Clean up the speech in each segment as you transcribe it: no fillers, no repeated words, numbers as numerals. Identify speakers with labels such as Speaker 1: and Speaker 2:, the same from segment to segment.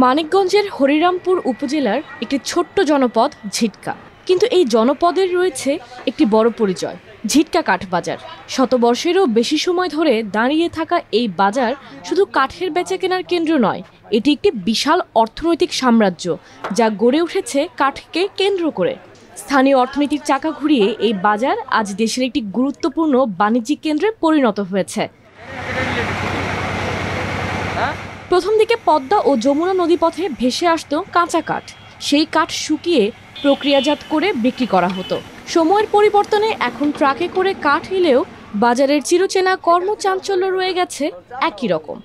Speaker 1: মানিকগঞ্জের হরিরামপুর উপজেলার একটি ছোট্ট জনপদ ঝিটকা, কিন্তু এই জনপদের রয়েছে একটি বড় পরিচয়, ঝিটকা কাঠ বাজার। শতবর্ষেরও বেশি সময় ধরে দাঁড়িয়ে থাকা এই বাজার শুধু কাঠের বেচাকেনার কেন্দ্র নয়, এটি একটি বিশাল অর্থনৈতিক সাম্রাজ্য যা গড়ে উঠেছে কাঠকে কেন্দ্র করে। স্থানীয় অর্থনীতির চাকা ঘুরিয়ে এই বাজার আজ দেশের একটি গুরুত্বপূর্ণ বাণিজ্যিক কেন্দ্রে পরিণত হয়েছে। প্রথম দিকে পদ্মা ও যমুনা নদীপথে ভেসে আসত কাঁচা কাঠ, সেই কাঠ শুকিয়ে প্রক্রিয়াজাত করে বিক্রি করা হতো। সময়ের পরিবর্তনে এখন ট্রাকে করে কাঠ এলেও বাজারের চিরচেনা কর্মচাঞ্চল্য রয়ে গেছে একই রকম।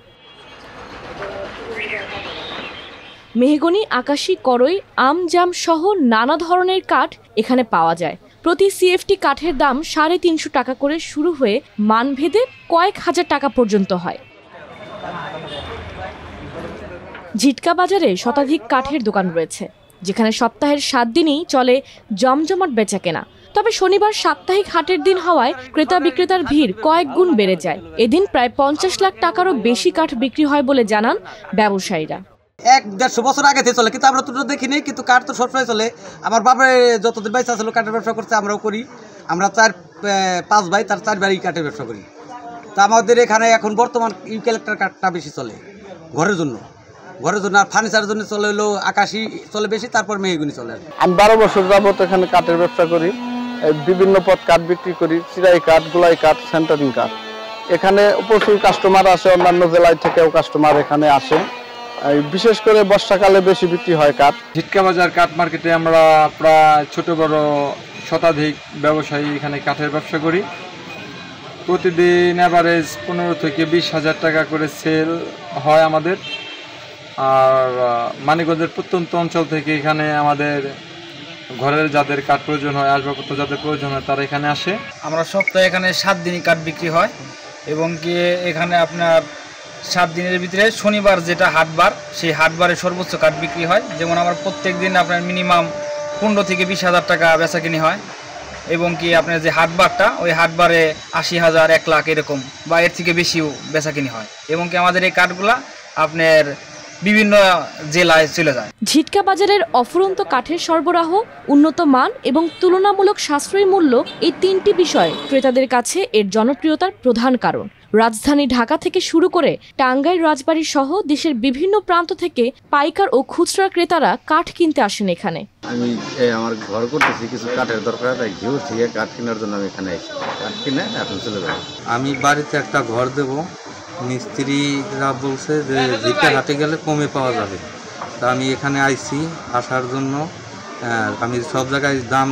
Speaker 1: মেহগনি, আকাশি, করই, আম, জাম সহ নানা ধরনের কাঠ এখানে পাওয়া যায়। প্রতি সিএফটি কাঠের দাম 350 টাকা করে শুরু হয়ে মানভেদে কয়েক হাজার টাকা পর্যন্ত হয়। ঝিটকা বাজারে শতাধিক কাঠের দোকান রয়েছে, যেখানে সপ্তাহের 7 দিনই চলে জমজমাট বেচাকেনা। তবে শনিবার সাপ্তাহিক হাটের দিন হওয়ায় ক্রেতা বিক্রেতার ভিড় কয়েক গুণ বেড়ে যায়। এদিন প্রায় 50 লাখ টাকারও বেশি কাঠ বিক্রি হয় বলে জানান ব্যবসায়ীরা।
Speaker 2: 1-150 বছর আগে থেকে চলে, কিন্তু আমরা তো দেখিনি, কিন্তু কাঠ তো সবসময় চলে। আমার বাবার যতদিন বাইসা ছিল কাঠের ব্যবসা করছে, আমরাও করি। আমরা 4-5 ভাই, তার 4 বাড়ি কাঠের ব্যবসা করি। তা আমাদের এখানে এখন বর্তমান ইউক্যালিপ্টাস কাঠটা বেশি চলে ঘরের জন্য। আর ফার্নিচারের জন্য চলে হলো আকাশি চলে বেশি, তারপর মেহগনি চলে।
Speaker 3: আমি 12 বছর যাবত এখানে কাঠের ব্যবসা করি, বিভিন্ন পদ কাঠ বিক্রি করি, চিরাই কাঠ, গোলাই কাঠ, সেন্টারিং কাঠ। এখানে প্রচুর কাস্টমার আসে, অন্যান্য জেলায় থেকেও কাস্টমার এখানে আসে। বিশেষ করে বর্ষাকালে বেশি বিক্রি হয় কাঠ।
Speaker 4: ঝিটকা বাজার কাঠ মার্কেটে আমরা প্রায় ছোট বড় শতাধিক ব্যবসায়ী এখানে কাঠের ব্যবসা করি। প্রতিদিন অ্যাভারেজ 15 থেকে 20 হাজার টাকা করে সেল হয় আমাদের। আর মানিকগঞ্জের প্রত্যন্ত অঞ্চল থেকে এখানে আমাদের ঘরের যাদের কাঠ প্রয়োজন হয়, আসবাবপত্র যাদের প্রয়োজন হয়, তারা এখানে আসে।
Speaker 5: আমরা সপ্তাহে এখানে 7 দিনই কাঠ বিক্রি হয়, এবং কি এখানে আপনার 7 দিনের ভিতরে শনিবার যেটা হাটবার, সেই হাটবারে সর্বোচ্চ কাঠ বিক্রি হয়। যেমন আমার প্রত্যেক দিন আপনার মিনিমাম 15 থেকে 20 হাজার টাকা বেচাকিনি হয়, এবং কি আপনার যে হাটবারটা, ওই হাটবারে 80,000, 1 লাখ এরকম বা এর থেকে বেশিও বেচাকিনি হয়। এবং কি আমাদের এই কাঠগুলা আপনার বিভিন্ন জেলায় চলে যায়।
Speaker 1: ঝিটকা বাজারের অফুরন্ত কাঠের সরবরাহ, উন্নত মান এবং তুলনামূলক সাশ্রয়ী মূল্য, এই 3টি বিষয় ক্রেতাদের কাছে এর জনপ্রিয়তার প্রধান কারণ। রাজধানী ঢাকা থেকে শুরু করে টাঙ্গাইল, রাজবাড়ী সহ দেশের বিভিন্ন প্রান্ত থেকে পাইকার ও খুচরা ক্রেতারা কাঠ কিনতে আসেন এখানে।
Speaker 6: আমি আমার ঘর করতেছি, কিছু কাঠের দরকার, তাই ঘিউর থেকে কাঠ কেনার জন্য আমি এখানে আসি। কাঠ কিনে এখন চলে যাবো।
Speaker 7: আমি বাড়িতে একটা ঘর দেব, মিস্ত্রিরা বলছে যে ঝিটকা হাটে গেলে কমে পাওয়া যাবে। তা আমি এখানে আইছি আসার জন্য। আমি সব জায়গায় দাম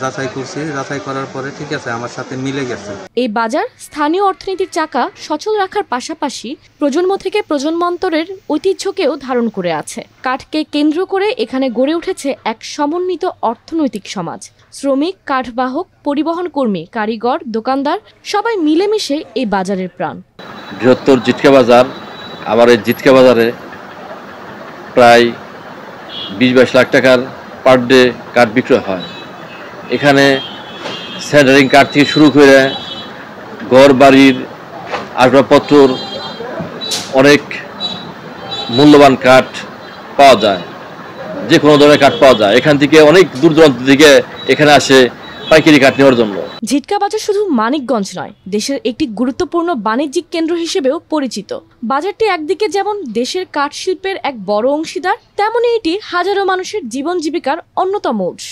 Speaker 7: যাচাই করছি, যাচাই করার পরে ঠিক আছে, আমার সাথে মিলে গেছে।
Speaker 1: এই বাজার স্থানীয় অর্থনীতির চাকা সচল রাখার পাশাপাশি প্রজন্ম থেকে প্রজন্মান্তরের ঐতিহ্যকেও ধারণ করে আছে। কাঠকে কেন্দ্র করে এখানে গড়ে উঠেছে এক সমন্বিত অর্থনৈতিক সমাজ। শ্রমিক, কাঠবাহক, পরিবহন কর্মী, কারিগর, দোকানদার সবাই মিলেমিশে এই বাজারের প্রাণ।
Speaker 8: বৃহত্তর ঝিটকা বাজার, আবার এই ঝিটকা বাজারে প্রায় 20-22 লাখ টাকার পার ডে কাঠ বিক্রয় হয়। এখানে সেন্টারিং কাঠ থেকে শুরু করে ঘর বাড়ির আসবাবপত্র, অনেক মূল্যবান কাঠ পাওয়া যায়, যে কোনো ধরনের কাঠ পাওয়া যায়। এখান থেকে অনেক দূর দূরান্ত থেকে এখানে আসে পাইকারি কাঠ নেওয়ার জন্য।
Speaker 1: ঝিটকা বাজার শুধু মানিকগঞ্জ নয়, দেশের একটি গুরুত্বপূর্ণ বাণিজ্যিক কেন্দ্র হিসেবেও পরিচিত। বাজারটি একদিকে যেমন দেশের কাঠ শিল্পের এক বড় অংশীদার, তেমনি এটি হাজারো মানুষের জীবন জীবিকার অন্যতম উৎস।